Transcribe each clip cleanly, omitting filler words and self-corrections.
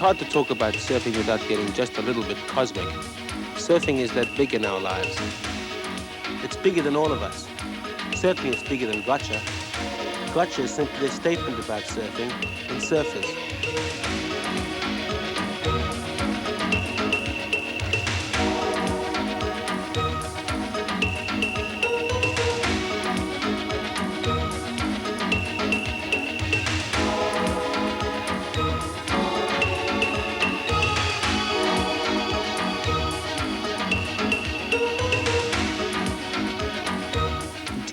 hard to talk about surfing without getting just a little bit cosmic. Surfing is that big in our lives. It's bigger than all of us. Certainly it's bigger than Gotcha. Gotcha is simply a statement about surfing and surfers.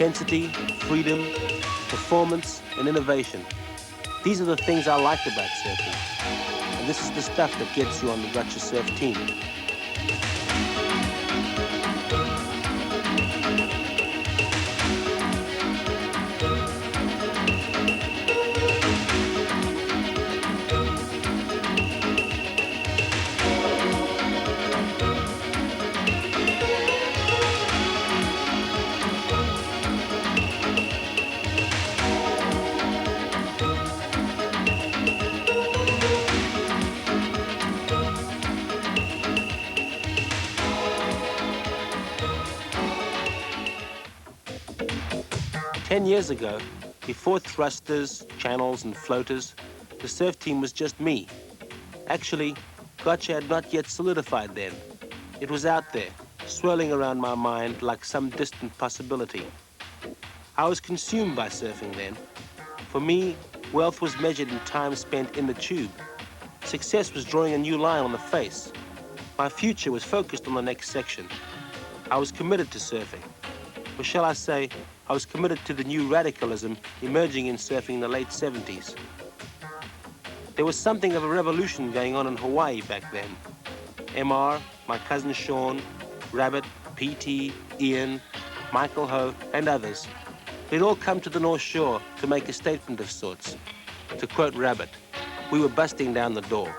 Intensity, freedom, performance, and innovation. These are the things I like about surfing. And this is the stuff that gets you on the Gotcha Surf team. Ten years ago, before thrusters, channels, and floaters, the surf team was just me. Actually, Gotcha had not yet solidified then. It was out there, swirling around my mind like some distant possibility. I was consumed by surfing then. For me, wealth was measured in time spent in the tube. Success was drawing a new line on the face. My future was focused on the next section. I was committed to surfing. Or shall I say, I was committed to the new radicalism emerging in surfing in the late 70s. There was something of a revolution going on in Hawaii back then. MR, my cousin Sean, Rabbit, PT, Ian, Michael Ho, and others. They'd all come to the North Shore to make a statement of sorts. To quote Rabbit, we were busting down the door.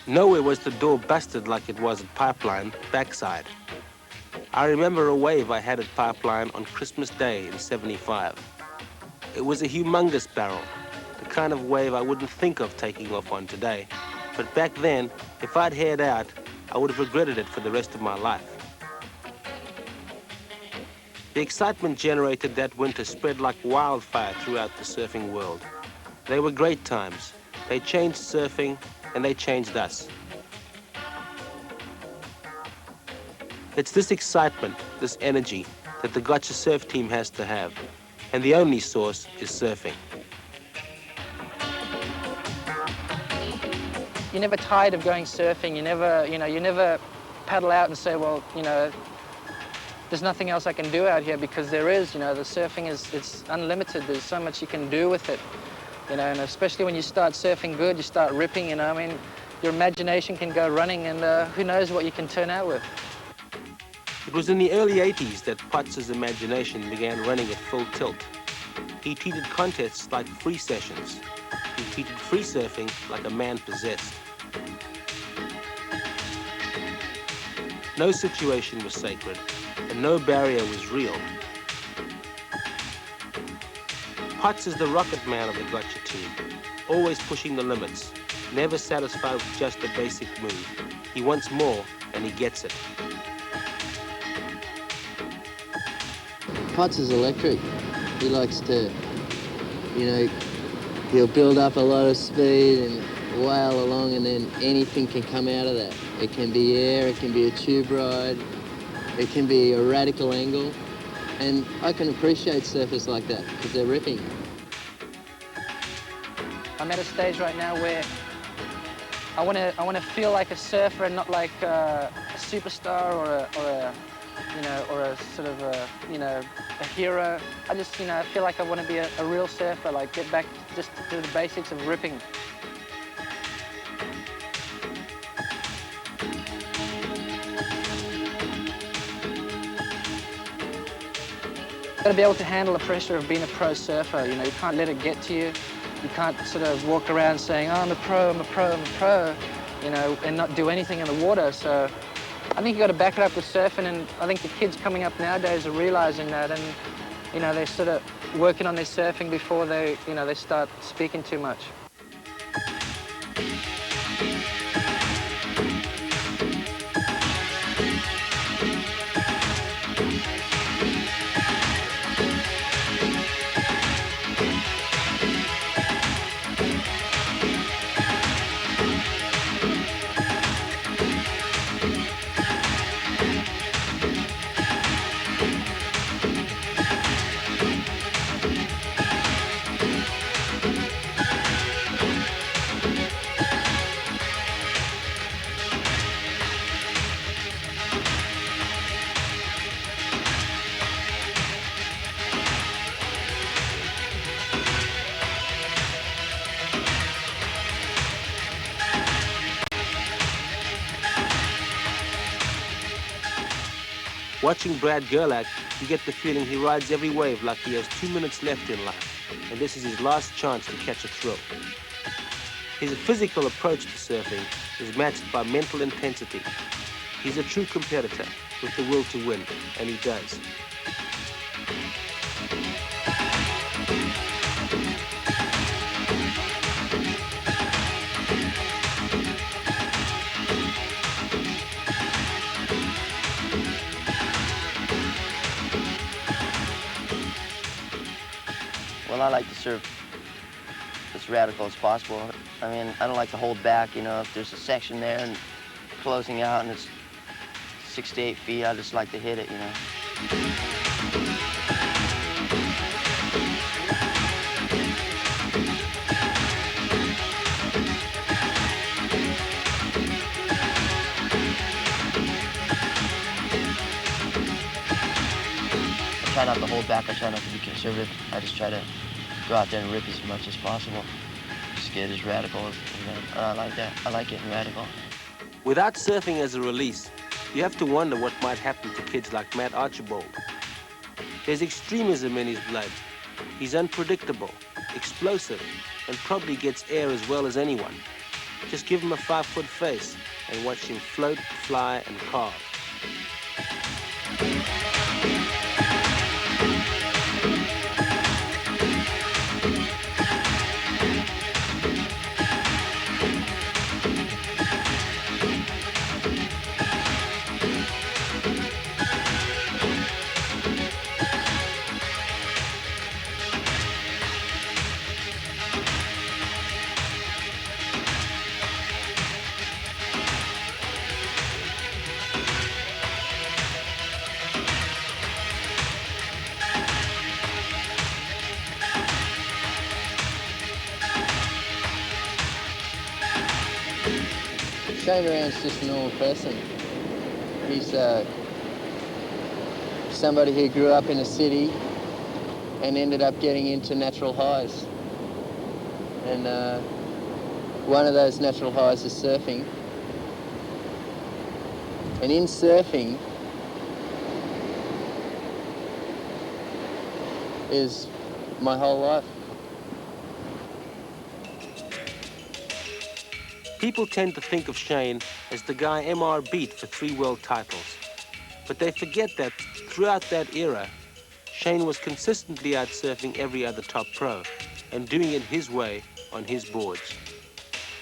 Nowhere was the door busted like it was at Pipeline, backside. I remember a wave I had at Pipeline on Christmas Day in '75. It was a humongous barrel, the kind of wave I wouldn't think of taking off on today. But back then, if I'd head out, I would have regretted it for the rest of my life. The excitement generated that winter spread like wildfire throughout the surfing world. They were great times. They changed surfing, and they changed us. It's this excitement, this energy, that the Gotcha Surf team has to have, and the only source is surfing. You're never tired of going surfing. You never paddle out and say, well, there's nothing else I can do out here, because there is. The surfing it's unlimited. There's so much you can do with it. And especially when you start surfing good, you start ripping, your imagination can go running, and who knows what you can turn out with. It was in the early 80s that Potts' imagination began running at full tilt. He treated contests like free sessions. He treated free surfing like a man possessed. No situation was sacred, and no barrier was real. Potts is the rocket man of the Gotcha team, always pushing the limits, never satisfied with just a basic move. He wants more, and he gets it. Potts is electric. He likes to, he'll build up a lot of speed and wail along, and then anything can come out of that. It can be air, it can be a tube ride, it can be a radical angle. And I can appreciate surfers like that because they're ripping. I'm at a stage right now where I want to feel like a surfer and not like a superstar or a sort of a hero. I just feel like I want to be a real surfer, like get back just to the basics of ripping. You've got to be able to handle the pressure of being a pro surfer. You can't let it get to you. You can't sort of walk around saying, oh, I'm a pro, I'm a pro, I'm a pro, and not do anything in the water. So I think you got to back it up with surfing, and I think the kids coming up nowadays are realizing that, and they're sort of working on their surfing before they start speaking too much. Watching Brad Gerlach, you get the feeling he rides every wave like he has 2 minutes left in life, and this is his last chance to catch a thrill. His physical approach to surfing is matched by mental intensity. He's a true competitor with the will to win, and he does. Well, I like to surf as radical as possible. I mean, I don't like to hold back, if there's a section there and closing out and it's 6 to 8 feet, I just like to hit it, I try not to hold back, I try not to be conservative. I just try to go out there and rip as much as possible. Just get as radical as, I like that. I like getting radical. Without surfing as a release, you have to wonder what might happen to kids like Matt Archibald. There's extremism in his blood. He's unpredictable, explosive, and probably gets air as well as anyone. Just give him a 5-foot face and watch him float, fly, and carve. Shane Horan's just a normal person. He's somebody who grew up in a city and ended up getting into natural highs. And one of those natural highs is surfing. And in surfing is my whole life. People tend to think of Shane as the guy MR beat for 3 world titles. But they forget that throughout that era, Shane was consistently out surfing every other top pro and doing it his way on his boards.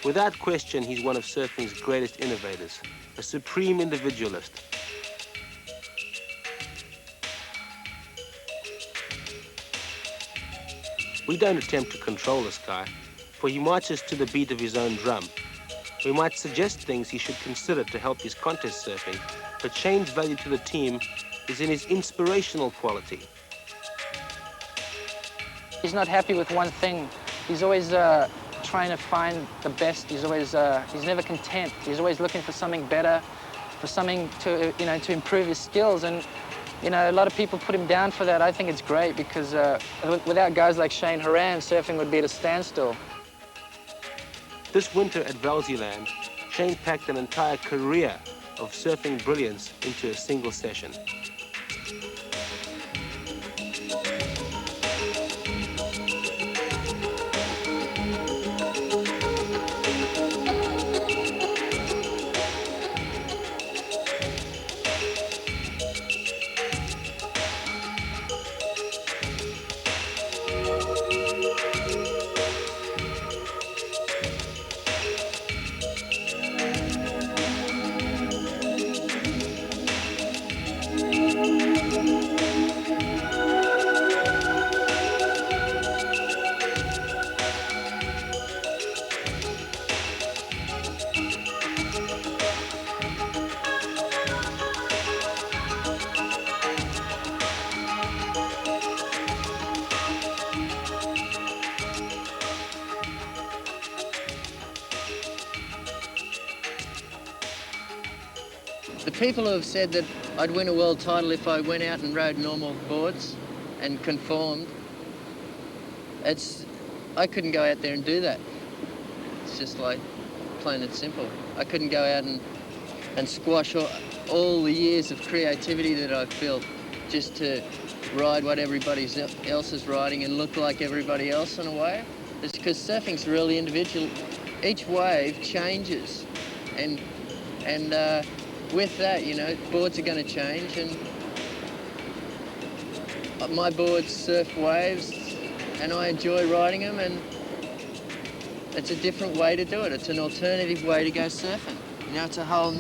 Without question, he's one of surfing's greatest innovators, a supreme individualist. We don't attempt to control this guy, for he marches to the beat of his own drum. We might suggest things he should consider to help his contest surfing, but Shane's value to the team is in his inspirational quality. He's not happy with one thing. He's always trying to find the best. He's always, he's never content. He's always looking for something better, for something to, to improve his skills. And, a lot of people put him down for that. I think it's great because without guys like Shane Horan, surfing would be at a standstill. This winter at Valseyland, Shane packed an entire career of surfing brilliance into a single session. The people who have said that I'd win a world title if I went out and rode normal boards and conformed, I couldn't go out there and do that. It's just like plain and simple. I couldn't go out and squash all the years of creativity that I've built just to ride what everybody else is riding and look like everybody else in a wave. It's because surfing's really individual. Each wave changes, and with that, you know, boards are going to change, and my boards surf waves, and I enjoy riding them, and it's a different way to do it. It's an alternative way to go surfing. You know, it's a whole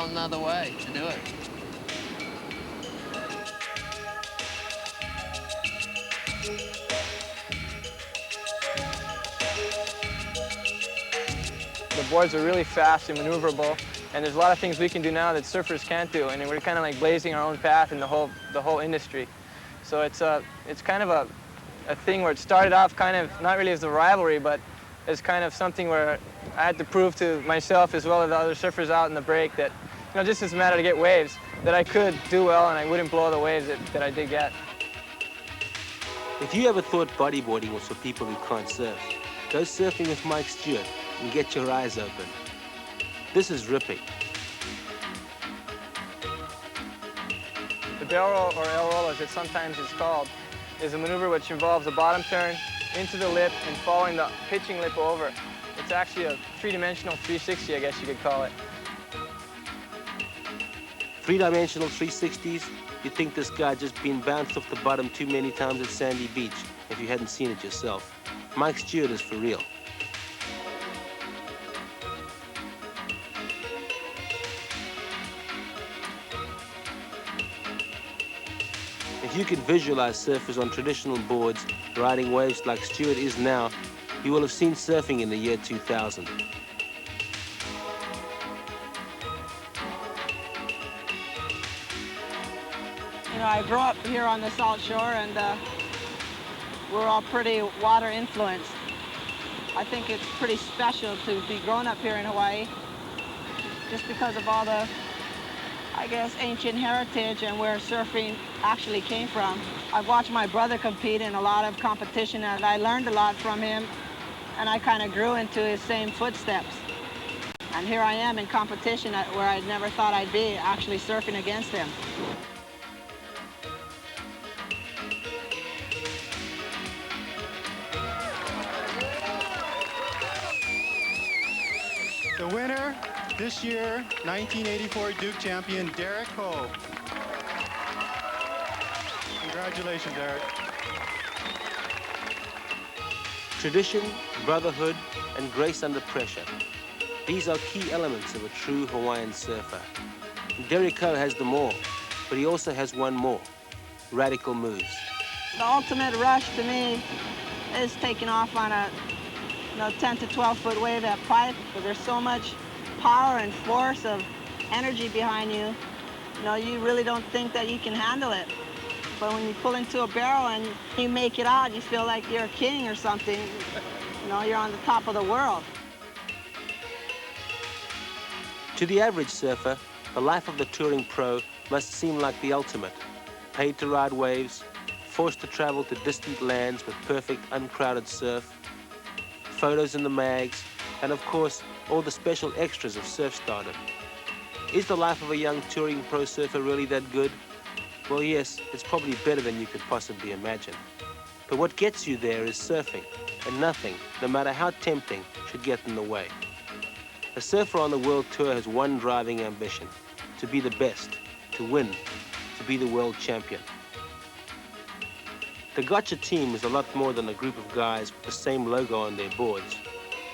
nother way to do it. The boards are really fast and maneuverable, and there's a lot of things we can do now that surfers can't do, and we're kind of like blazing our own path in the whole industry. So it's kind of a thing where it started off kind of not really as a rivalry, but as kind of something where I had to prove to myself as well as the other surfers out in the break that, you know, just as a matter to get waves, that I could do well and I wouldn't blow the waves that I did get. If you ever thought bodyboarding was for people who can't surf, go surfing with Mike Stewart and get your eyes open. This is ripping. The barrel roll, or El roll as it sometimes is called, is a maneuver which involves a bottom turn into the lip and following the pitching lip over. It's actually a three-dimensional 360, I guess you could call it. Three-dimensional 360s? You'd think this guy just been bounced off the bottom too many times at Sandy Beach if you hadn't seen it yourself. Mike Stewart is for real. If you could visualize surfers on traditional boards riding waves like Stewart is now, you will have seen surfing in the year 2000. You know, I grew up here on the South Shore, and we're all pretty water influenced. I think it's pretty special to be growing up here in Hawaii, just because of all the, I guess, ancient heritage and where surfing actually came from. I've watched my brother compete in a lot of competition, and I learned a lot from him, and I kind of grew into his same footsteps. And here I am in competition where I never thought I'd be, actually surfing against him. The winner this year, 1984 Duke champion, Derek Ho. Congratulations, Derek. Tradition, brotherhood, and grace under pressure. These are key elements of a true Hawaiian surfer. Derek Ho has them all, but he also has one more: radical moves. The ultimate rush to me is taking off on a 10 to 12 foot wave at pipe. There's so much power and force of energy behind you. You really don't think that you can handle it. But when you pull into a barrel and you make it out, you feel like you're a king or something. You're on the top of the world. To the average surfer, the life of the touring pro must seem like the ultimate. Paid to ride waves, forced to travel to distant lands with perfect, uncrowded surf, photos in the mags, and of course, all the special extras of surf stardom. Is the life of a young touring pro surfer really that good? Well, yes, it's probably better than you could possibly imagine. But what gets you there is surfing, and nothing, no matter how tempting, should get in the way. A surfer on the world tour has one driving ambition: to be the best, to win, to be the world champion. The Gotcha team is a lot more than a group of guys with the same logo on their boards.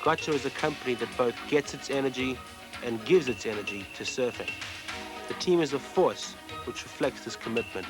Gotcha is a company that both gets its energy and gives its energy to surfing. The team is a force which reflects this commitment.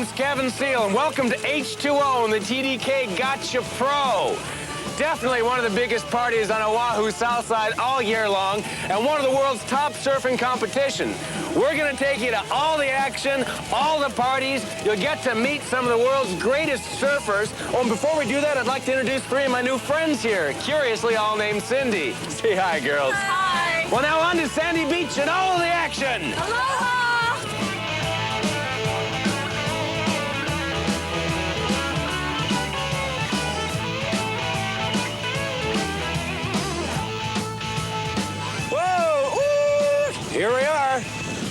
name's Kevin Seal, and welcome to H2O and the TDK Gotcha Pro. Definitely one of the biggest parties on Oahu's south side all year long, and one of the world's top surfing competition. We're going to take you to all the action, all the parties. You'll get to meet some of the world's greatest surfers. Oh, and before we do that, I'd like to introduce three of my new friends here, curiously all named Cindy. Say hi, girls. Hi. Well, now on to Sandy Beach and all the action. Aloha. Here we are.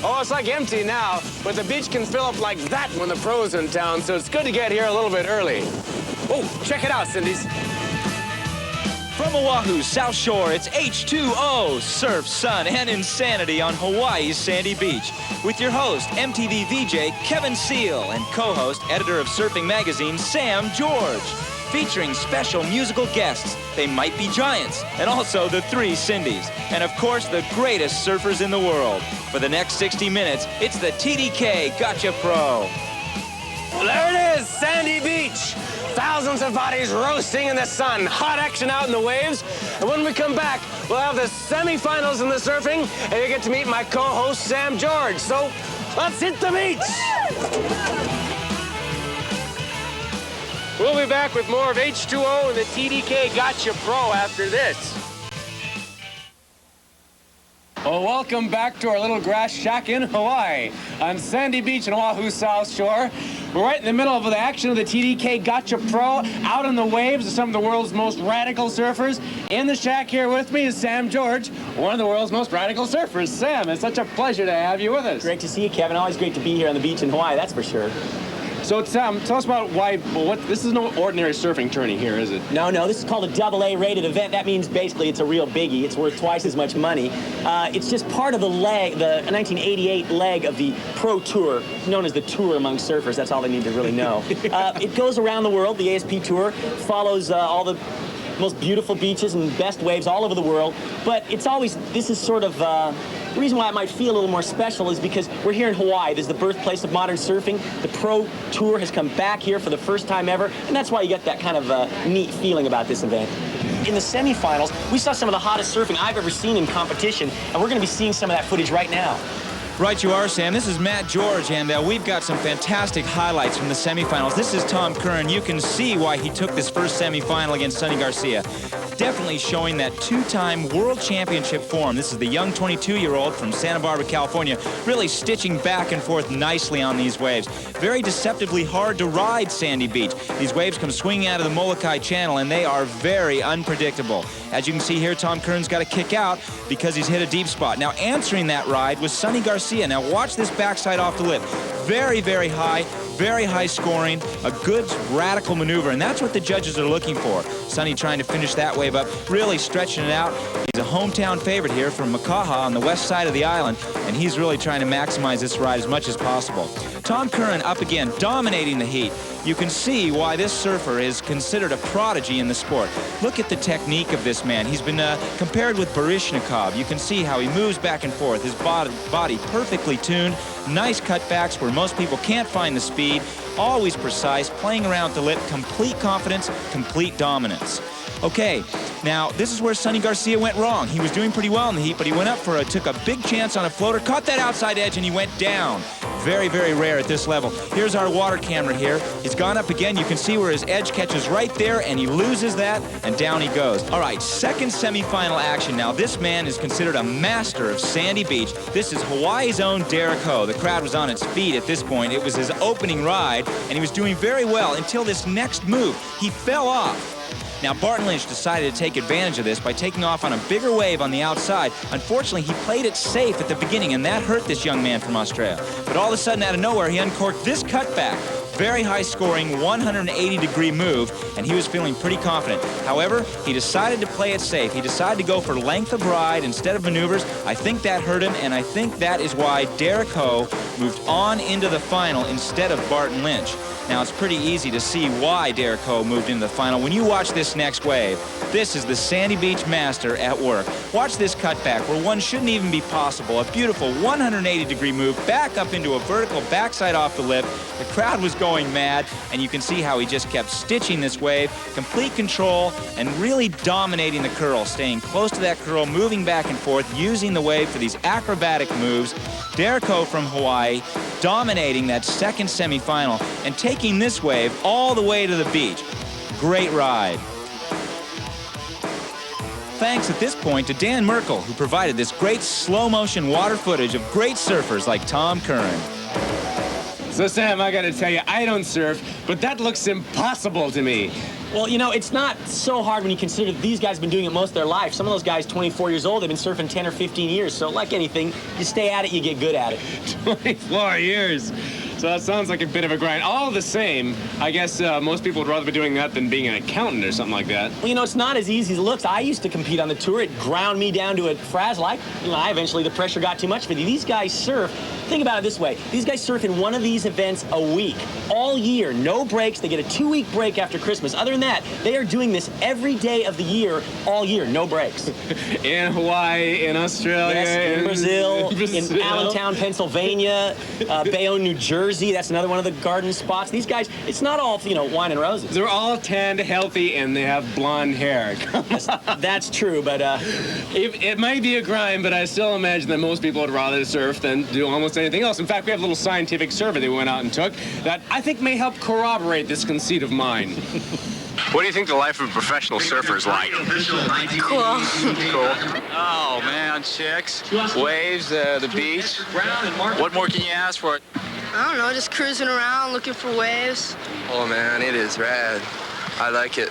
Oh, it's like empty now, but the beach can fill up like that when the pro's in town, so it's good to get here a little bit early. Oh, check it out, Cindy's. From Oahu's South Shore, it's H2O, surf, sun, and insanity on Hawaii's sandy beach. With your host, MTV VJ Kevin Seal, and co-host, editor of Surfing Magazine, Sam George. Featuring special musical guests, they might be giants, and also the three Cindys. And of course, the greatest surfers in the world. For the next 60 minutes, it's the TDK Gotcha Pro. Well, there it is, Sandy Beach. Thousands of bodies roasting in the sun, hot action out in the waves. And when we come back, we'll have the semifinals in the surfing, and you get to meet my co-host, Sam George. So, let's hit the beach. We'll be back with more of H2O and the TDK Gotcha Pro after this. Well, welcome back to our little grass shack in Hawaii on Sandy Beach in Oahu's South Shore. We're right in the middle of the action of the TDK Gotcha Pro, out on the waves of some of the world's most radical surfers. In the shack here with me is Sam George, one of the world's most radical surfers. Sam, it's such a pleasure to have you with us. Great to see you, Kevin. Always great to be here on the beach in Hawaii, that's for sure. So, Sam, tell us about why, this is no ordinary surfing tourney here, is it? No, this is called a AA rated event. That means basically it's a real biggie. It's worth twice as much money. It's just part of the 1988 leg of the Pro Tour, known as the Tour among surfers. That's all they need to really know. It goes around the world. The ASP Tour follows all the most beautiful beaches and best waves all over the world. But it's always, this is sort of, the reason why it might feel a little more special is because we're here in Hawaii. This is the birthplace of modern surfing. The Pro Tour has come back here for the first time ever, and that's why you get that kind of neat feeling about this event. In the semifinals, we saw some of the hottest surfing I've ever seen in competition, and we're going to be seeing some of that footage right now. Right you are, Sam. This is Matt George, and we've got some fantastic highlights from the semifinals. This is Tom Curran. You can see why he took this first semifinal against Sonny Garcia. Definitely showing that two-time world championship form. This is the young 22-year-old from Santa Barbara, California, really stitching back and forth nicely on these waves. Very deceptively hard to ride Sandy Beach. These waves come swinging out of the Molokai Channel, and they are very unpredictable. As you can see here, Tom Curran's got to kick out because he's hit a deep spot. Now, answering that ride was Sonny Garcia. Now, watch this backside off the lip. Very, very high scoring, a good radical maneuver, and that's what the judges are looking for. Sonny trying to finish that wave up, really stretching it out. He's a hometown favorite here from Makaha on the west side of the island, and he's really trying to maximize this ride as much as possible. Tom Curran up again, dominating the heat. You can see why this surfer is considered a prodigy in the sport. Look at the technique of this man. He's been compared with Baryshnikov. You can see how he moves back and forth, his body perfectly tuned, nice cutbacks where most people can't find the speed, always precise, playing around the lip, complete confidence, complete dominance. Okay, now this is where Sonny Garcia went wrong. He was doing pretty well in the heat, but he went up for took a big chance on a floater, caught that outside edge, and he went down. Very, very rare at this level. Here's our water camera here. He's gone up again. You can see where his edge catches right there, and he loses that, and down he goes. All right, second semifinal action. Now, this man is considered a master of Sandy Beach. This is Hawaii's own Derek Ho. The crowd was on its feet at this point. It was his opening ride, and he was doing very well until this next move. He fell off. Now, Barton Lynch decided to take advantage of this by taking off on a bigger wave on the outside. Unfortunately, he played it safe at the beginning, and that hurt this young man from Australia. But all of a sudden, out of nowhere, he uncorked this cutback. Very high-scoring, 180-degree move, and he was feeling pretty confident. However, he decided to play it safe. He decided to go for length of ride instead of maneuvers. I think that hurt him, and I think that is why Derek Ho moved on into the final instead of Barton Lynch. Now, it's pretty easy to see why Derek Ho moved into the final. When you watch this next wave, this is the Sandy Beach master at work. Watch this cutback where one shouldn't even be possible. A beautiful 180-degree move back up into a vertical backside off the lip. The crowd was going going mad, and you can see how he just kept stitching this wave, complete control, and really dominating the curl, staying close to that curl, moving back and forth, using the wave for these acrobatic moves. Derko from Hawaii dominating that second semifinal and taking this wave all the way to the beach. Great ride. Thanks at this point to Dan Merkel, who provided this great slow-motion water footage of great surfers like Tom Curran. So, Sam, I gotta tell you, I don't surf, but that looks impossible to me. Well, you know, it's not so hard when you consider that these guys have been doing it most of their life. Some of those guys, 24 years old, they've been surfing 10 or 15 years. So, like anything, you stay at it, you get good at it. 24 years. So that sounds like a bit of a grind. All the same, I guess most people would rather be doing that than being an accountant or something like that. Well, you know, it's not as easy as it looks. I used to compete on the tour. It ground me down to a frazzle. I eventually, the pressure got too much for me. These guys surf. Think about it this way. These guys surf in one of these events a week, all year, no breaks. They get a 2-week break after Christmas. Other than that, they are doing this every day of the year, all year, no breaks. In Hawaii, in Australia. Yes, in Brazil, in Allentown, Pennsylvania, Bayonne, New Jersey. That's another one of the garden spots. These guys, it's not all, you know, wine and roses. They're all tanned, healthy, and they have blonde hair. That's true, but... It might be a grind, but I still imagine that most people would rather surf than do almost anything else. In fact, we have a little scientific survey that we went out and took that I think may help corroborate this conceit of mine. What do you think the life of a professional surfer is like? Cool. Cool. Oh, man, chicks, waves, the beach. What more can you ask for? I don't know, just cruising around, looking for waves. Oh, man, it is rad. I like it.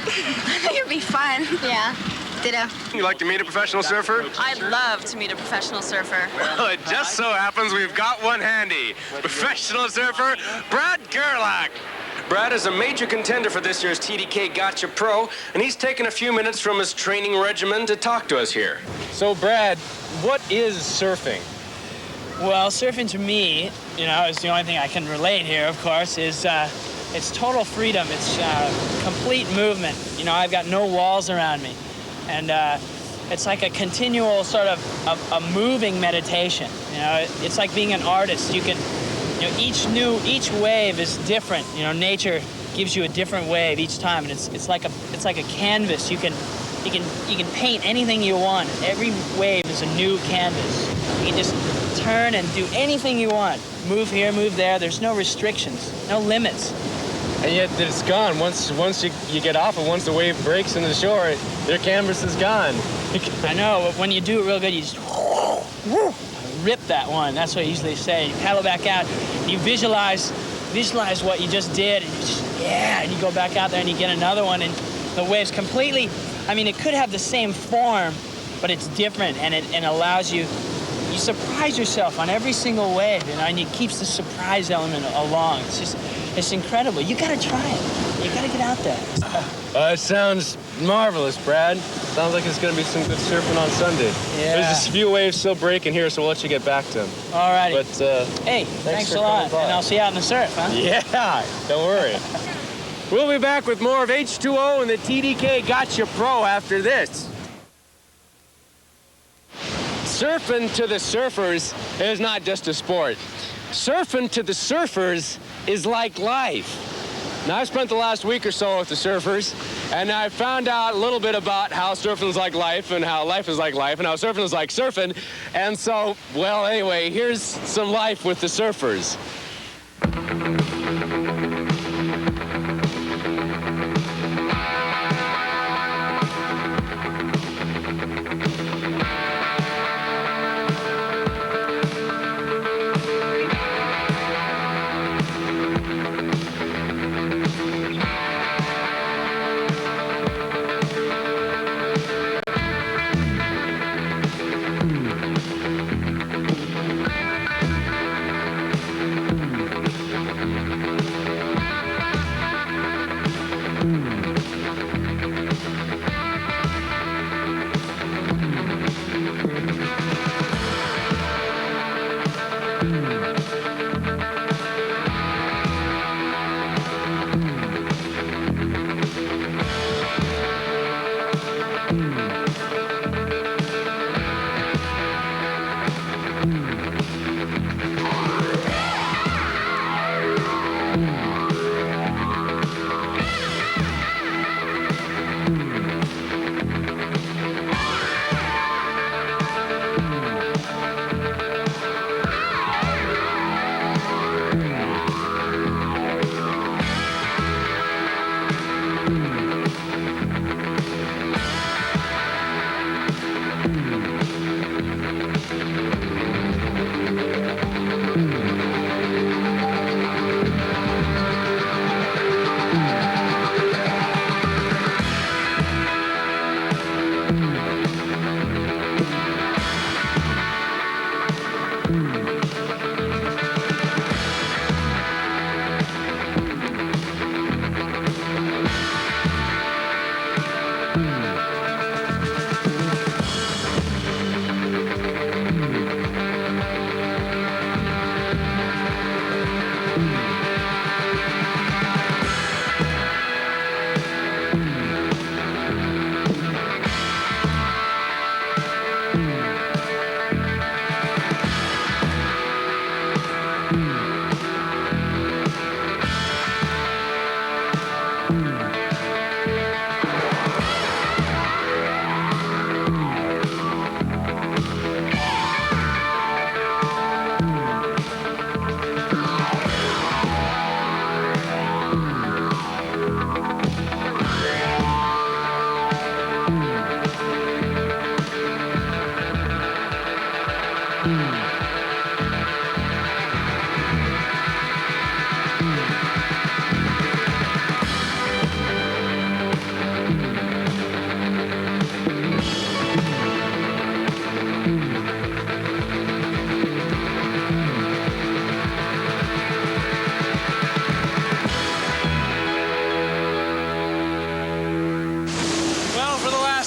I think it'd be fun. Yeah. Ditto. You like to meet a professional surfer? I'd love to meet a professional surfer. Well, it just so happens we've got one handy. Professional surfer, Brad Gerlach. Brad is a major contender for this year's TDK Gotcha Pro, and he's taken a few minutes from his training regimen to talk to us here. So, Brad, what is surfing? Well, surfing to me, you know, is the only thing I can relate here, of course, is it's total freedom. It's complete movement. You know, I've got no walls around me. And it's like a continual sort of a moving meditation. You know, it's like being an artist. You can, you know, each wave is different. You know, nature gives you a different wave each time, and it's like a canvas. You can paint anything you want. Every wave is a new canvas. You can just turn and do anything you want. Move here, move there. There's no restrictions, no limits. And yet it's gone. Once you get off and once the wave breaks into the shore, their canvas is gone. I know, but when you do it real good, you just rip that one. That's what I usually say. You paddle back out, you visualize what you just did, and you just, yeah, and you go back out there and you get another one, and the wave's completely, I mean, it could have the same form, but it's different, and it allows you surprise yourself on every single wave, you know, and it keeps the surprise element along. It's incredible. You gotta try it. You gotta get out there. It sounds marvelous, Brad. Sounds like it's gonna be some good surfing on Sunday. Yeah. There's a few waves still breaking here, so we'll let you get back to them. All righty. But hey, thanks a lot, and I'll see you out in the surf, huh? Yeah, don't worry. We'll be back with more of H2O and the TDK Gotcha Pro after this. Surfing to the surfers is not just a sport. Surfing to the surfers is like life. Now, I've spent the last week or so with the surfers, and I found out a little bit about how surfing is like life, and how life is like life, and how surfing is like surfing. And so, well, anyway, here's some life with the surfers.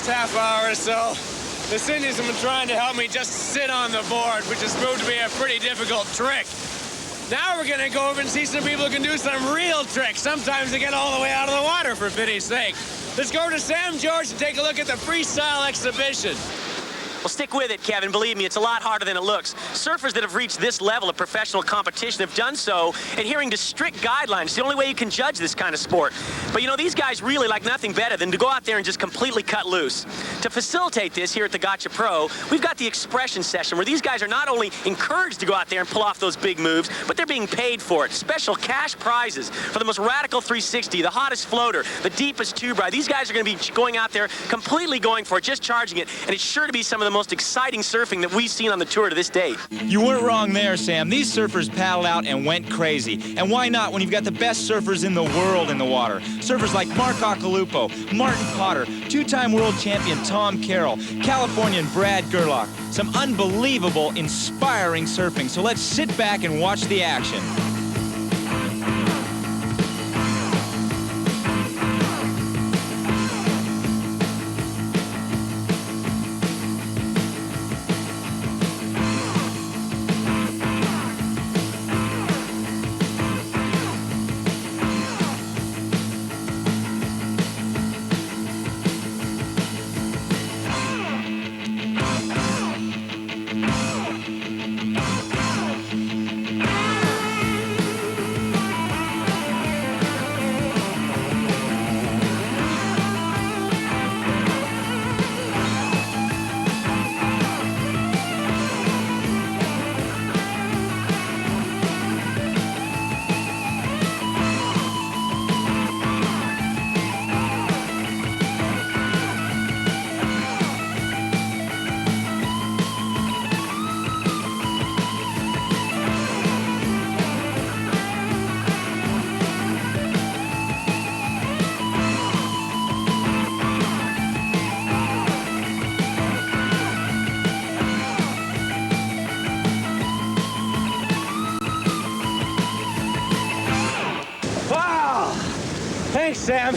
Half hour or so, the Cindy's have been trying to help me just sit on the board, which has proved to be a pretty difficult trick. Now we're gonna go over and see some people who can do some real tricks. Sometimes they get all the way out of the water, for pity's sake. Let's go over to Sam George and take a look at the freestyle exhibition. Well, stick with it, Kevin. Believe me, it's a lot harder than it looks. Surfers that have reached this level of professional competition have done so adhering to strict guidelines. It's the only way you can judge this kind of sport. But, you know, these guys really like nothing better than to go out there and just completely cut loose. To facilitate this here at the Gotcha Pro, we've got the expression session where these guys are not only encouraged to go out there and pull off those big moves, but they're being paid for it. Special cash prizes for the most radical 360, the hottest floater, the deepest tube ride. These guys are going to be going out there completely going for it, just charging it, and it's sure to be some of the most exciting surfing that we've seen on the tour to this date. You weren't wrong there, Sam. These surfers paddled out and went crazy. And why not when you've got the best surfers in the world in the water? Surfers like Mark Occhilupo, Martin Potter, two-time world champion Tom Carroll, Californian Brad Gerlach. Some unbelievable, inspiring surfing. So let's sit back and watch the action. Thanks, Sam.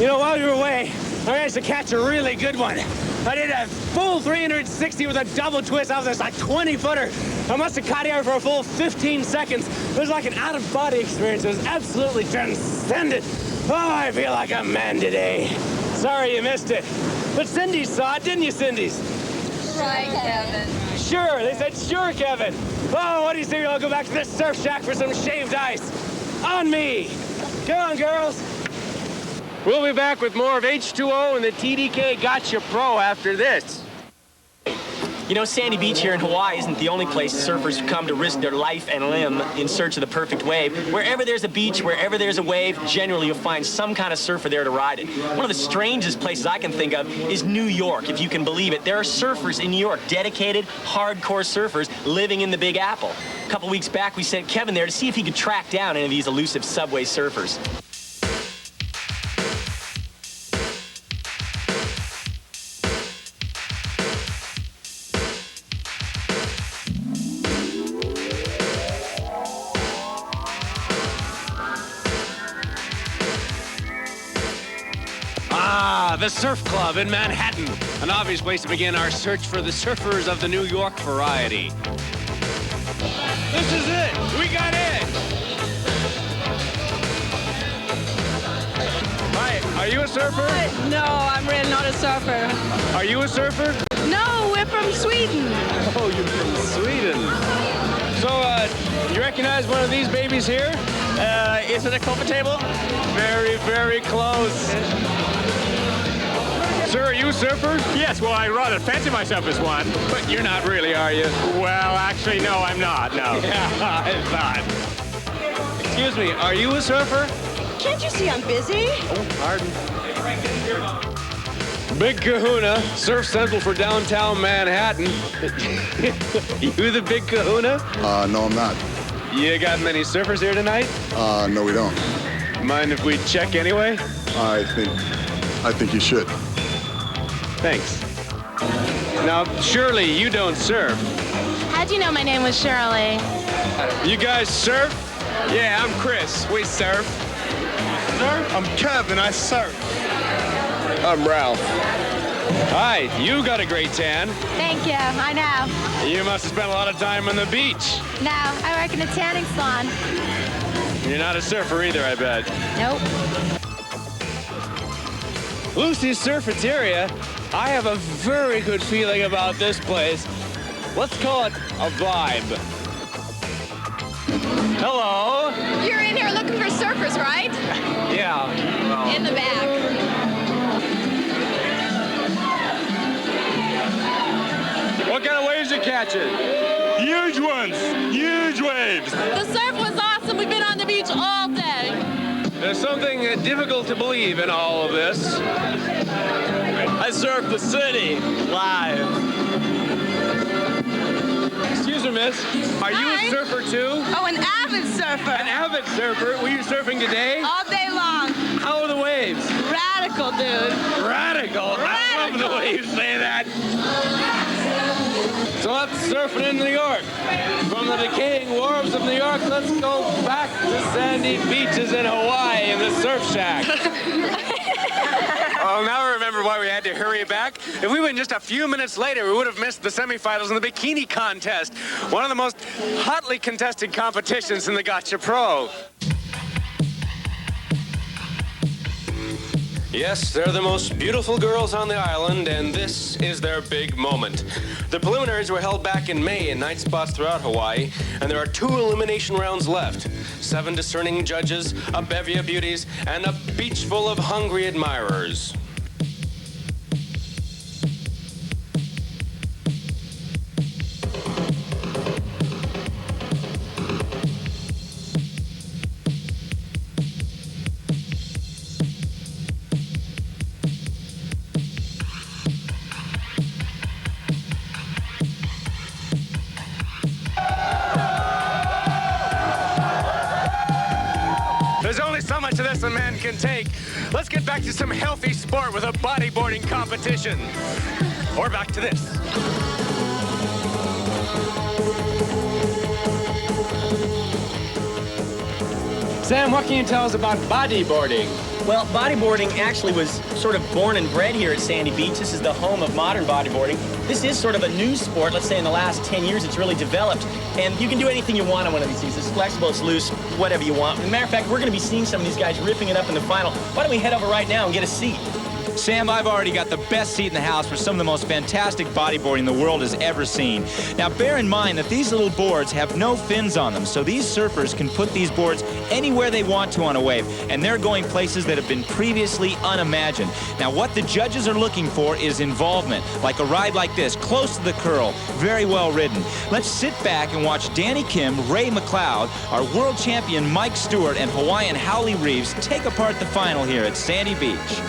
You know, while you were away, I managed to catch a really good one. I did a full 360 with a double twist. I was just like 20-footer. I must have caught air for a full 15 seconds. It was like an out-of-body experience. It was absolutely transcendent. Oh, I feel like a man today. Sorry you missed it. But Cindy saw it, didn't you, Cindy's? Right, Kevin. Sure, they said sure, Kevin. Oh, what do you say we all go back to this surf shack for some shaved ice? On me. Come on, girls. We'll be back with more of H2O and the TDK Gotcha Pro after this. You know, Sandy Beach here in Hawaii isn't the only place surfers come to risk their life and limb in search of the perfect wave. Wherever there's a beach, wherever there's a wave, generally you'll find some kind of surfer there to ride it. One of the strangest places I can think of is New York, if you can believe it. There are surfers in New York, dedicated, hardcore surfers living in the Big Apple. A couple weeks back, we sent Kevin there to see if he could track down any of these elusive subway surfers. the Surf Club in Manhattan. An obvious place to begin our search for the surfers of the New York variety. This is it. We got in. Hi, are you a surfer? No, I'm really not a surfer. Are you a surfer? No, we're from Sweden. Oh, you're from Sweden. So, you recognize one of these babies here? Is it a coffee table? Very, very close. Sir, are you a surfer? Yes, well, I rather fancy myself as one. But you're not really, are you? Well, actually, no, I'm not, no. Yeah, I thought. Excuse me, are you a surfer? Can't you see I'm busy? Oh, pardon. Big Kahuna, Surf Central for downtown Manhattan. You the Big Kahuna? No, I'm not. You got many surfers here tonight? No, we don't. Mind if we check anyway? I think you should. Thanks. Now, surely you don't surf. How'd you know my name was Shirley? You guys surf? Yeah, I'm Chris. We surf. Surf? I'm Kevin. I surf. I'm Ralph. Hi, you got a great tan. Thank you, I know. You must have spent a lot of time on the beach. No, I work in a tanning salon. You're not a surfer either, I bet. Nope. Lucy's Surfeteria. I have a very good feeling about this place. Let's call it a vibe. Hello. You're in here looking for surfers, right? Yeah. Well. In the back. What kind of waves you catching? Huge ones. Huge waves. The surf was awesome. We've been on the beach all day. There's something difficult to believe in all of this. I surf the city live. Excuse me, miss. Are you a surfer too? Oh, an avid surfer. An avid surfer? Were you surfing today? All day long. How are the waves? Radical, dude. Radical? I love the way you say that. So let's surfing in New York. From the decaying wharves of New York, let's go back to sandy beaches in Hawaii in the surf shack. Oh, now I remember why we had to hurry back. If we went just a few minutes later, we would have missed the semifinals in the Bikini contest, one of the most hotly contested competitions in the Gotcha Pro. Yes, they're the most beautiful girls on the island, and this is their big moment. The preliminaries were held back in May in 9 spots throughout Hawaii, and there are 2 elimination rounds left. 7 discerning judges, a bevy of beauties, and a beach full of hungry admirers. There's only so much of this a man can take. Let's get back to some healthy sport with a bodyboarding competition. Or back to this. Sam, what can you tell us about bodyboarding? Well, bodyboarding actually was sort of born and bred here at Sandy Beach. This is the home of modern bodyboarding. This is sort of a new sport. Let's say in the last 10 years it's really developed. And you can do anything you want on one of these things. It's flexible, it's loose, whatever you want. As a matter of fact, we're going to be seeing some of these guys ripping it up in the final. Why don't we head over right now and get a seat? Sam, I've already got the best seat in the house for some of the most fantastic bodyboarding the world has ever seen. Now, bear in mind that these little boards have no fins on them, so these surfers can put these boards anywhere they want to on a wave, and they're going places that have been previously unimagined. Now, what the judges are looking for is involvement, like a ride like this, close to the curl, very well ridden. Let's sit back and watch Danny Kim, Ray McLeod, our world champion Mike Stewart, and Hawaiian Howley Reeves take apart the final here at Sandy Beach.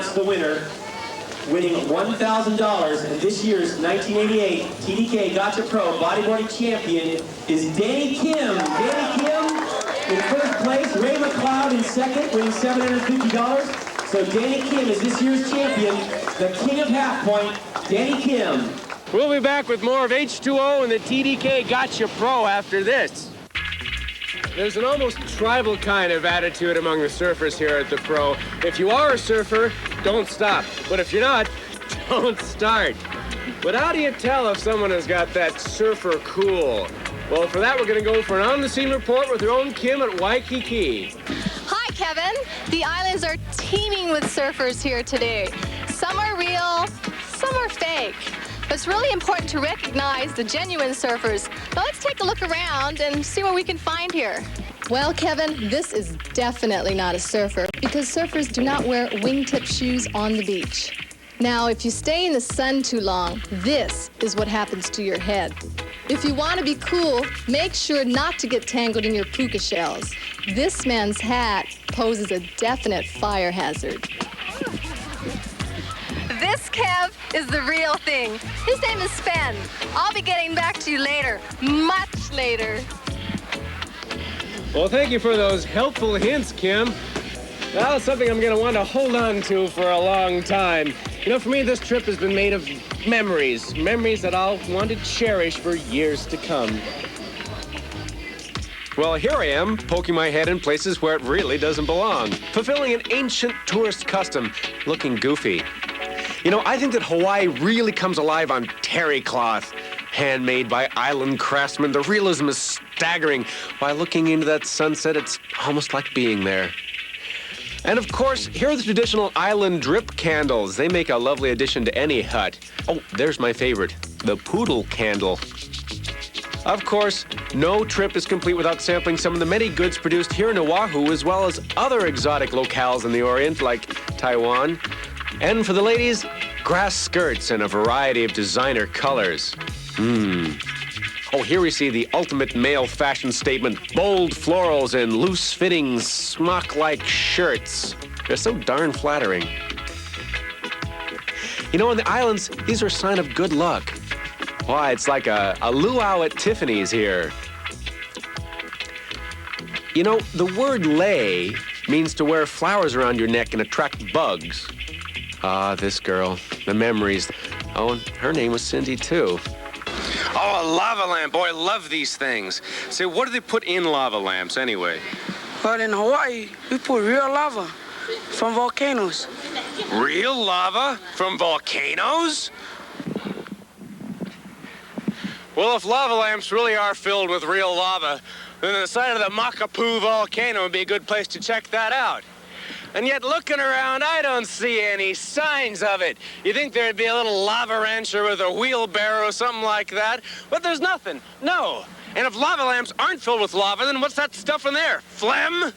announce the winner, winning $1,000 in this year's 1988 TDK Gotcha Pro Bodyboarding Champion is Danny Kim. Danny Kim in first place, Ray McLeod in second, winning $750. So Danny Kim is this year's champion, the king of half point, Danny Kim. We'll be back with more of H2O and the TDK Gotcha Pro after this. There's an almost tribal kind of attitude among the surfers here at the Pro. If you are a surfer, don't stop. But if you're not, don't start. But how do you tell if someone has got that surfer cool? Well, for that, we're going to go for an on-the-scene report with our own Kim at Waikiki. Hi, Kevin. The islands are teeming with surfers here today. Some are real, some are fake. But it's really important to recognize the genuine surfers. Now let's take a look around and see what we can find here. Well, Kevin, this is definitely not a surfer because surfers do not wear wingtip shoes on the beach. Now, if you stay in the sun too long, this is what happens to your head. If you want to be cool, make sure not to get tangled in your puka shells. This man's hat poses a definite fire hazard. This Kev is the real thing. His name is Sven. I'll be getting back to you later, much later. Well, thank you for those helpful hints, Kim. That's something I'm going to want to hold on to for a long time. You know, for me, this trip has been made of memories. Memories that I'll want to cherish for years to come. Well, here I am, poking my head in places where it really doesn't belong. Fulfilling an ancient tourist custom, looking goofy. You know, I think that Hawaii really comes alive on terry cloth, handmade by island craftsmen. The realism is staggering. By looking into that sunset, it's almost like being there. And of course, here are the traditional island drip candles. They make a lovely addition to any hut. Oh, there's my favorite, the poodle candle. Of course, no trip is complete without sampling some of the many goods produced here in Oahu, as well as other exotic locales in the Orient, like Taiwan. And for the ladies, grass skirts in a variety of designer colors. Oh, here we see the ultimate male fashion statement, bold florals and loose-fitting smock-like shirts. They're so darn flattering. You know, on the islands, these are a sign of good luck. Why, it's like a luau at Tiffany's here. You know, the word lei means to wear flowers around your neck and attract bugs. Ah, this girl, the memories. Oh, and her name was Cindy, too. Oh, a lava lamp. Boy, I love these things. Say, what do they put in lava lamps, anyway? Well, in Hawaii, we put real lava from volcanoes. Real lava from volcanoes? Well, if lava lamps really are filled with real lava, then the site of the Makapu volcano would be a good place to check that out. And yet, looking around, I don't see any signs of it. You think there'd be a little lava rancher with a wheelbarrow or something like that, but there's nothing. No. And if lava lamps aren't filled with lava, then what's that stuff in there? Phlegm?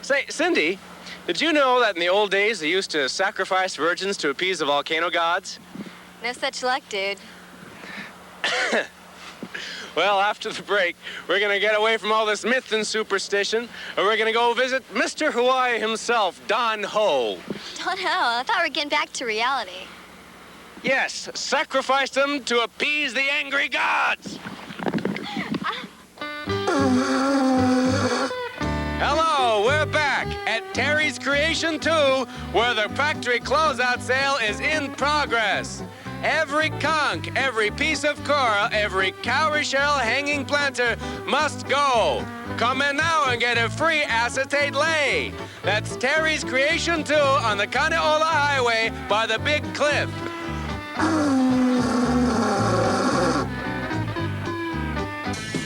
Say, Cindy, did you know that in the old days they used to sacrifice virgins to appease the volcano gods? No such luck, dude. Well, after the break, we're going to get away from all this myth and superstition, and we're going to go visit Mr. Hawaii himself, Don Ho. Don Ho? I thought we were getting back to reality. Yes, sacrifice them to appease the angry gods. Hello, we're back at Terry's Creation 2, where the factory closeout sale is in progress. Every conch, every piece of coral, every cowrie shell hanging planter must go. Come in now and get a free acetate lei. That's Terry's Creation 2 on the Kaneola Highway by the Big Cliff.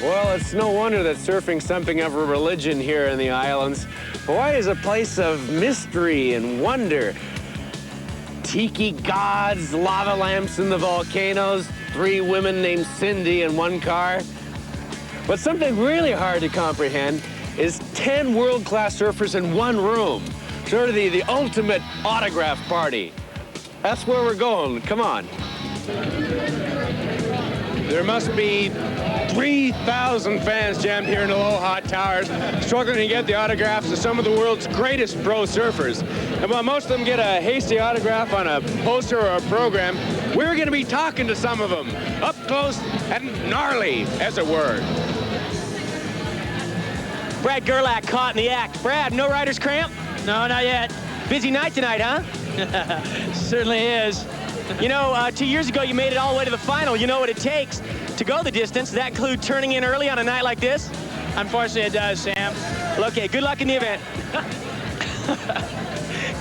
Well, it's no wonder that surfing's something of a religion here in the islands. Hawaii is a place of mystery and wonder. Tiki gods, lava lamps in the volcanoes, 3 women named Cindy in 1 car. But something really hard to comprehend is 10 world-class surfers in 1 room. Sort of the ultimate autograph party. That's where we're going. Come on. There must be 3,000 fans jammed here in the Aloha Towers, struggling to get the autographs of some of the world's greatest pro surfers. And while most of them get a hasty autograph on a poster or a program, we're going to be talking to some of them, up close and gnarly, as it were. Brad Gerlach caught in the act. Brad, no rider's cramp? No, not yet. Busy night tonight, huh? Certainly is. You know, 2 years ago you made it all the way to the final. You know what it takes to go the distance. Does that include turning in early on a night like this? Unfortunately, it does, Sam. Well, okay, good luck in the event.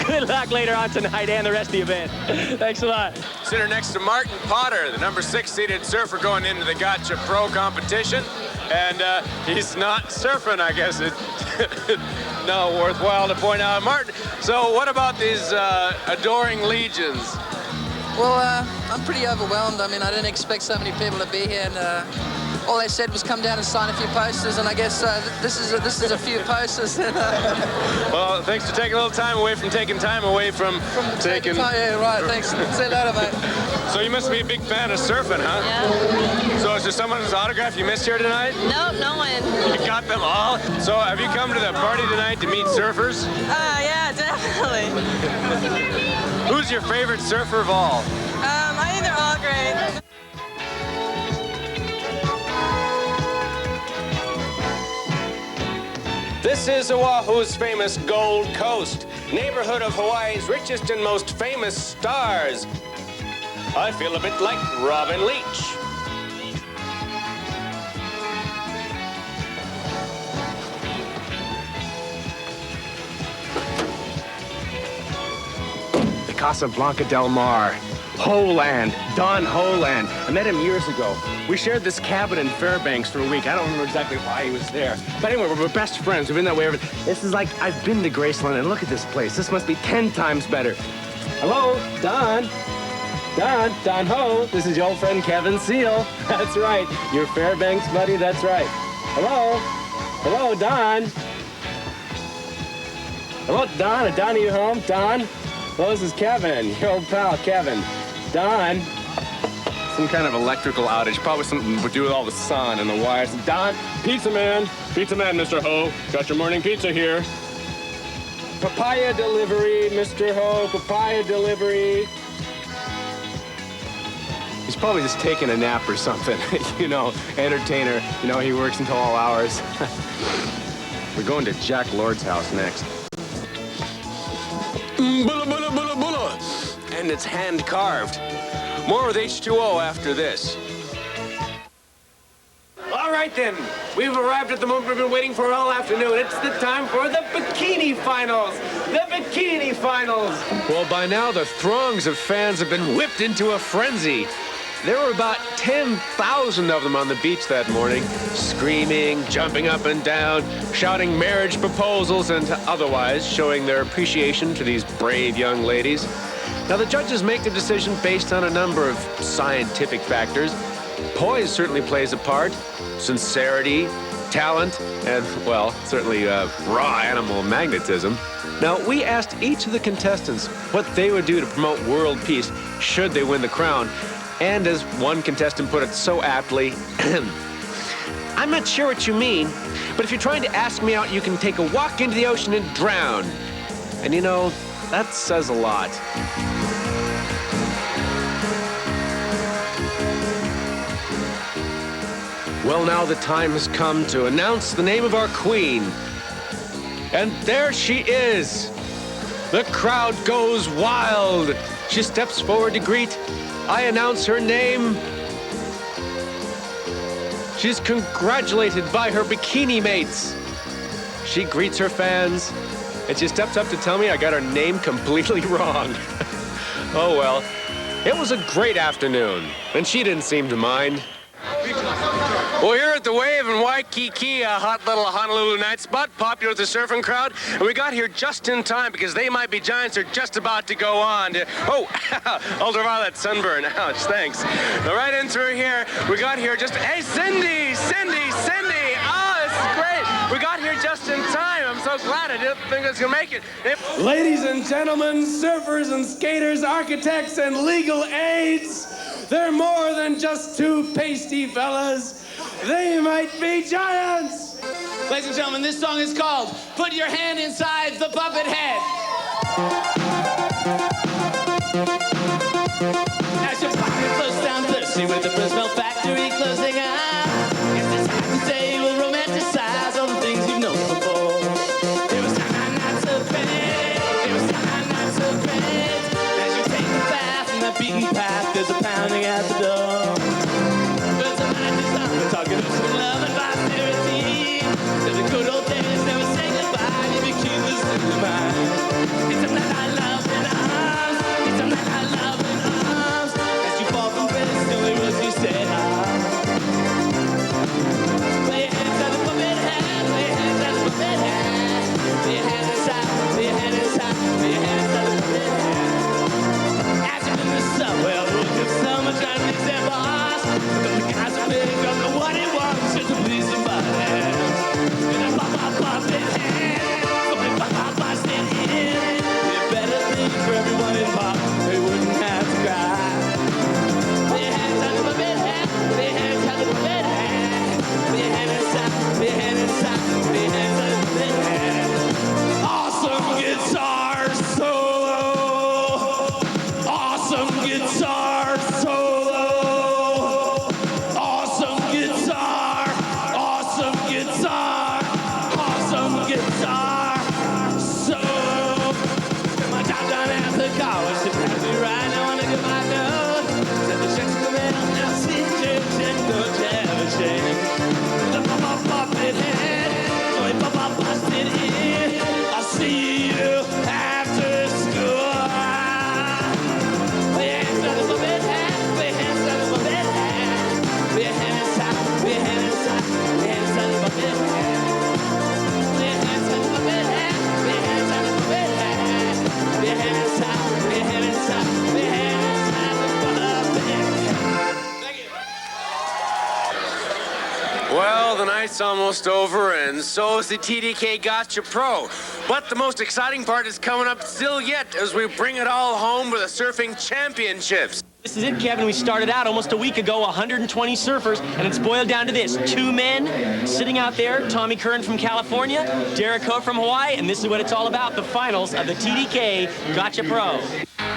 Good luck later on tonight and the rest of the event. Thanks a lot. Sitting next to Martin Potter, the number 6 seeded surfer going into the Gotcha Pro competition. And he's not surfing, I guess. No, worthwhile to point out. Martin, so what about these adoring legions? Well, I'm pretty overwhelmed. I mean, I didn't expect so many people to be here, and all they said was come down and sign a few posters, and I guess this is a few posters. Well, thanks for taking a little time away from taking time away from taking... Yeah, right, thanks. See you later, mate. So you must be a big fan of surfing, huh? Yeah. So is there someone's autograph you missed here tonight? Nope, no one. You got them all? So have you come to the party tonight to meet surfers? Yeah, definitely. Who's your favorite surfer of all? I think they're all great. This is Oahu's famous Gold Coast, neighborhood of Hawaii's richest and most famous stars. I feel a bit like Robin Leach. The Casablanca Del Mar, Holand, Don Holand. I met him years ago. We shared this cabin in Fairbanks for a week. I don't remember exactly why he was there. But anyway, we're best friends. We've been that way ever. This is like, I've been to Graceland, and look at this place. This must be 10 times better. Hello, Don. Don Ho. This is your old friend Kevin Seal. That's right. Your Fairbanks buddy, that's right. Hello, Don. Hello, Don. Don, are you home? Don? Well, this is Kevin, your old pal, Kevin. Don. Some kind of electrical outage, probably something to do with all the sun and the wires. Don, pizza man, Mr. Ho. Got your morning pizza here. Papaya delivery, Mr. Ho, papaya delivery. He's probably just taking a nap or something. You know, entertainer. You know, he works until all hours. We're going to Jack Lord's house next. Bulla, bulla, bulla, bulla. And it's hand carved. More with H2O after this. All right then, we've arrived at the moment we've been waiting for all afternoon. It's the time for the Bikini Finals. The Bikini Finals. Well, by now the throngs of fans have been whipped into a frenzy. There were about 10,000 of them on the beach that morning, screaming, jumping up and down, shouting marriage proposals, and otherwise showing their appreciation to these brave young ladies. Now, the judges make their decision based on a number of scientific factors. Poise certainly plays a part, sincerity, talent, and, well, certainly raw animal magnetism. Now, we asked each of the contestants what they would do to promote world peace should they win the crown. And as one contestant put it so aptly, I'm not sure what you mean, but if you're trying to ask me out, you can take a walk into the ocean and drown. And you know, that says a lot. Well, now the time has come to announce the name of our queen. And there she is. The crowd goes wild. She steps forward to greet. I announce her name. She's congratulated by her bikini mates. She greets her fans, and she steps up to tell me I got her name completely wrong. Oh well, it was a great afternoon, and she didn't seem to mind. Well, here at the Wave in Waikiki, a hot little Honolulu night spot, popular with the surfing crowd, and we got here just in time because They Might Be Giants are just about to go on. Oh, ultraviolet sunburn. Ouch, thanks. Now, right in through here, we got here just, hey, Cindy! Oh, this is great. We got here just in time. I'm so glad. I didn't think I was going to make it. Ladies and gentlemen, surfers and skaters, architects and legal aids, They're more than just two pasty fellas. They might be giants. Ladies and gentlemen, this song is called Put Your Hand Inside the Puppet Head. As your pocket close down thirsty with the Brisbane factory closing up. Guess it's hard to say we'll romanticize all the things you've known before. It was time not to bed. It was time not to bed. As you take the bath in that beaten path, there's a pounding at the door. But tonight is not we're talking of some love and posterity. To the good old days, never say goodbye if you keep this in your mind. It's a night I love in arms. It's a night I love in arms. As you fall from bed, still it was you said, Lay your hands on the puppet head. Lay your hands on the puppet head. Lay your hands inside. Lay your hands inside. Lay your hands on the puppet head. As you're in the subway, I'll look at someone trying to please their boss. But the guys are big, don't know what he wants, just to please somebody. In a puppet head. Somebody bust it in. Be a better thing for everyone involved. They wouldn't have to cry. Lay your hands on the puppet head. Lay your hands on the puppet head. Lay your hand inside. Lay your hand inside. Lay your hands on the puppet head. Awesome guitar solo. Awesome guitar solo. Awesome guitar. Awesome guitar. Awesome guitar solo. Got my job done at the college. They pass me right now on a goodbye note. Said the checks come in. Now see check, don't you ever change. The puppet head. Oh, he busted in. I'll see you after school. Lay your hands on the puppet head. Lay your hands on the puppet head. Lay your hand inside. Lay your hand inside. Lay your hands on the puppet head. Lay your hands on the puppet head. Lay your hands on the puppet head. Lay your hand inside. Lay your hand inside. Lay your hand inside the puppet head. Thank you. Well, the night's almost over, and so is the TDK Gotcha Pro. But the most exciting part is coming up still yet as we bring it all home with the Surfing Championships. This is it, Kevin. We started out almost a week ago, 120 surfers, and it's boiled down to this. 2 men sitting out there, Tommy Curran from California, Derek Ho from Hawaii, and this is what it's all about, the finals of the TDK Gotcha Pro.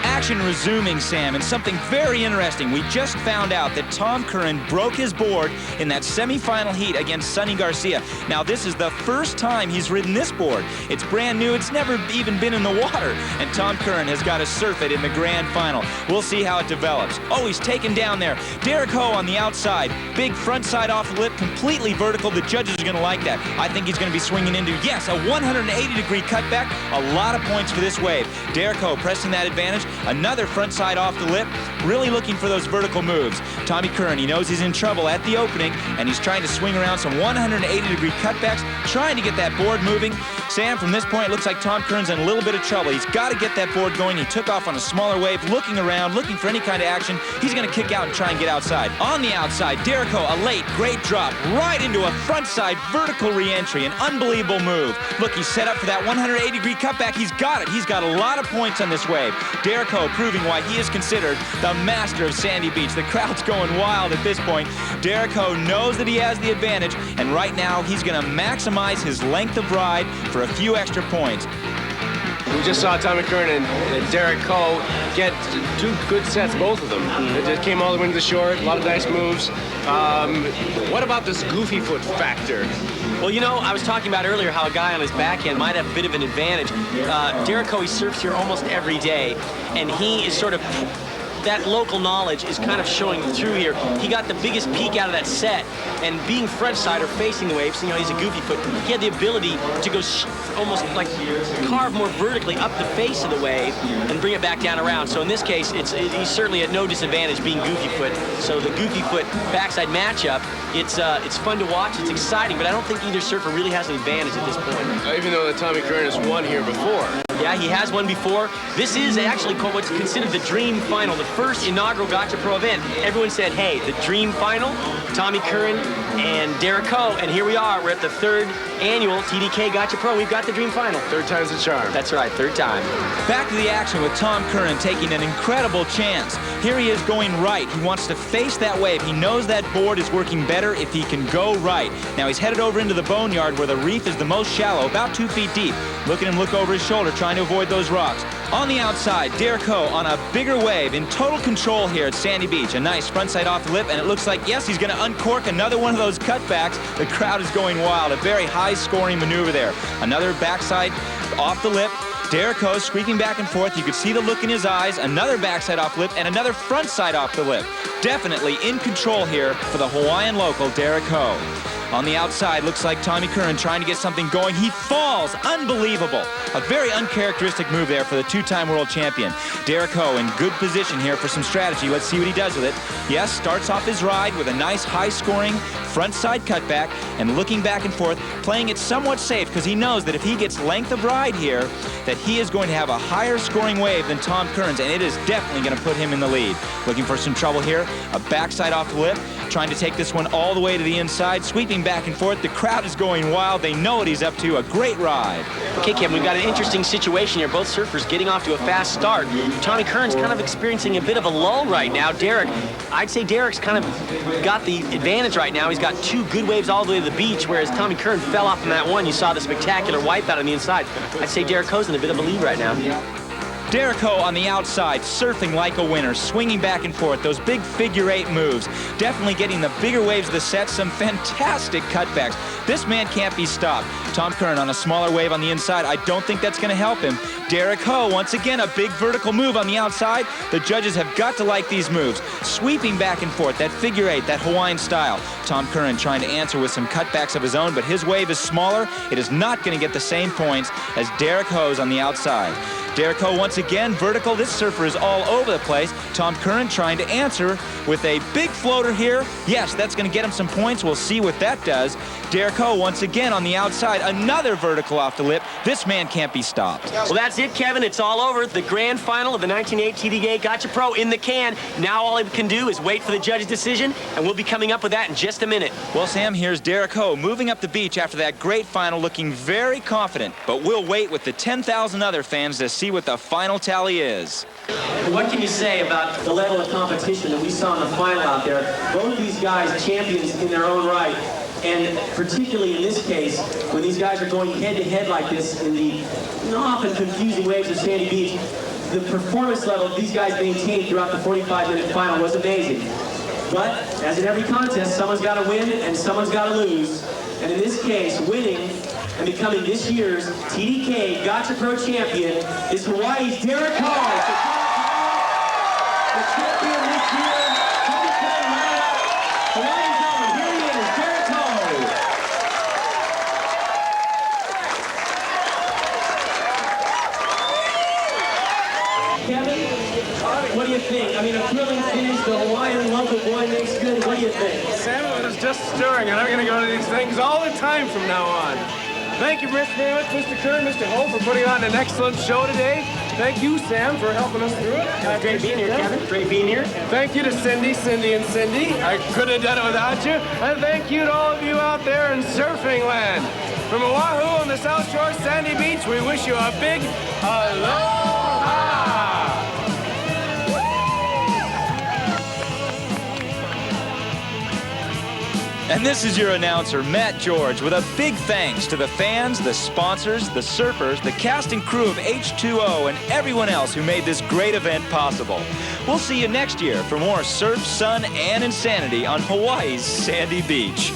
Action resuming, Sam, and something very interesting. We just found out that Tom Curran broke his board in that semifinal heat against Sonny Garcia. Now, this is the first time he's ridden this board. It's brand new. It's never even been in the water, and Tom Curran has got to surf it in the grand final. We'll see how it develops. Oh, he's taken down there. Derek Ho on the outside. Big front side off the lip, completely vertical. The judges are going to like that. I think he's going to be swinging into, yes, a 180-degree cutback. A lot of points for this wave. Derek Ho pressing that advantage. Another front side off the lip, really looking for those vertical moves. Tommy Curran, he knows he's in trouble at the opening, and he's trying to swing around some 180-degree cutbacks, trying to get that board moving. Sam, from this point, it looks like Tom Curran's in a little bit of trouble. He's got to get that board going. He took off on a smaller wave, looking around, looking for any kind of action. He's going to kick out and try and get outside. On the outside, Derek Ho, a late, great drop, right into a front side vertical re-entry, an unbelievable move. Look, he's set up for that 180-degree cutback. He's got it. He's got a lot of points on this wave. Derek Ho proving why he is considered the master of Sandy Beach. The crowd's going wild at this point. Derek Ho knows that he has the advantage, and right now he's going to maximize his length of ride for a few extra points. We just saw Tommy Curran and Derek Ho get 2 good sets, both of them. They just came all the way to the shore, a lot of nice moves. What about this goofy foot factor? Well, you know, I was talking about earlier how a guy on his backhand might have a bit of an advantage. Derek Ho, he surfs here almost every day, and he is sort of, that local knowledge is kind of showing through here. He got the biggest peak out of that set, and being frontside or facing the waves, you know, he's a goofy foot, he had the ability to go almost like carve more vertically up the face of the wave and bring it back down around. So in this case, he's certainly at no disadvantage being goofy foot. So the goofy foot backside matchup, it's fun to watch, it's exciting, but I don't think either surfer really has an advantage at this point. Even though Tommy Curran has won here before. Yeah, he has won before. This is actually what's considered the dream final, the first inaugural Gotcha Pro event. Everyone said, hey, the dream final, Tommy Curran and Derek Coe, and here we are. We're at the 3rd annual TDK Gotcha Pro. We've got the dream final. 3rd time's the charm. That's right, 3rd time. Back to the action with Tom Curran taking an incredible chance. Here he is going right. He wants to face that wave. He knows that board is working better if he can go right. Now he's headed over into the boneyard where the reef is the most shallow, about 2 feet deep. Look at him look over his shoulder, trying to avoid those rocks. On the outside, Derek Coe on a bigger wave, in total control here at Sandy Beach. A nice front side off the lip, and it looks like, yes, he's going to uncork another one of those cutbacks. The crowd is going wild. A very high-scoring maneuver there. Another backside off the lip. Derek Coe sweeping back and forth. You could see the look in his eyes. Another backside off lip and another front side off the lip. Definitely in control here for the Hawaiian local, Derek Coe. On the outside, looks like Tommy Curran trying to get something going. He falls. Unbelievable. A very uncharacteristic move there for the 2-time world champion. Derek Coe in good position here for some strategy. Let's see what he does with it. Yes, starts off his ride with a nice high-scoring front side cutback and looking back and forth, playing it somewhat safe because he knows that if he gets length of ride here, that he is going to have a higher scoring wave than Tom Curran's, and it is definitely going to put him in the lead. Looking for some trouble here. A backside off the lip, trying to take this one all the way to the inside, sweeping back and forth. The crowd is going wild. They know what he's up to. A great ride. Okay, Kevin, we've got an interesting situation here. Both surfers getting off to a fast start. Tommy Curran's kind of experiencing a bit of a lull right now. Derek, I'd say Derek's kind of got the advantage right now. He's got 2 good waves all the way to the beach, whereas Tommy Curran fell off from that one. You saw the spectacular wipeout on the inside. I'd say Derek Coe's in a bit of a lead right now. Derek Coe on the outside, surfing like a winner, swinging back and forth, those big figure-8 moves, definitely getting the bigger waves of the set, some fantastic cutbacks. This man can't be stopped. Tom Curran on a smaller wave on the inside, I don't think that's going to help him. Derek Coe, once again, a big vertical move on the outside. The judges have got to like these moves. Sweeping back and forth, that figure-8, that Hawaiian style. Tom Curran trying to answer with some cutbacks of his own, but his wave is smaller. It is not going to get the same points as Derek Coe's on the outside. Derek Coe once again vertical. This surfer is all over the place. Tom Curran trying to answer with a big floater here. Yes, that's going to get him some points. We'll see what that does. Derek Coe once again on the outside. Another vertical off the lip. This man can't be stopped. Well, that's it, Kevin. It's all over. The grand final of the 1908 TDK Gotcha Pro in the can. Now all he can do is wait for the judge's decision, and we'll be coming up with that in just a minute. Well, Sam, here's Derek Coe moving up the beach after that great final, looking very confident. But we'll wait with the 10,000 other fans to see what the final tally is. What can you say about the level of competition that we saw in the final out there? Both of these guys champions in their own right, and particularly in this case, when these guys are going head-to-head like this in the often confusing waves of Sandy Beach, the performance level these guys maintained throughout the 45-minute final was amazing. But, as in every contest, someone's got to win and someone's got to lose. And in this case, winning and becoming this year's TDK Gotcha Pro champion is Hawaii's Derek Coe. The champion this year, Hawaii's own. Here he is, Derek Coe. Kevin, what do you think? I mean, a thrilling finish. The Hawaiian local boy makes good. What do you think? Sam, it was just stirring, and I'm going to go to these things all the time from now on. Thank you very much, Mr. Curran, Mr. Ho, for putting on an excellent show today. Thank you, Sam, for helping us through it. Great being here, Kevin. Great being here. Thank you to Cindy, and Cindy. I couldn't have done it without you. And thank you to all of you out there in surfing land. From Oahu on the South Shore, Sandy Beach, we wish you a big aloha! And this is your announcer, Matt George, with a big thanks to the fans, the sponsors, the surfers, the cast and crew of H2O, and everyone else who made this great event possible. We'll see you next year for more surf, sun, and insanity on Hawaii's Sandy Beach.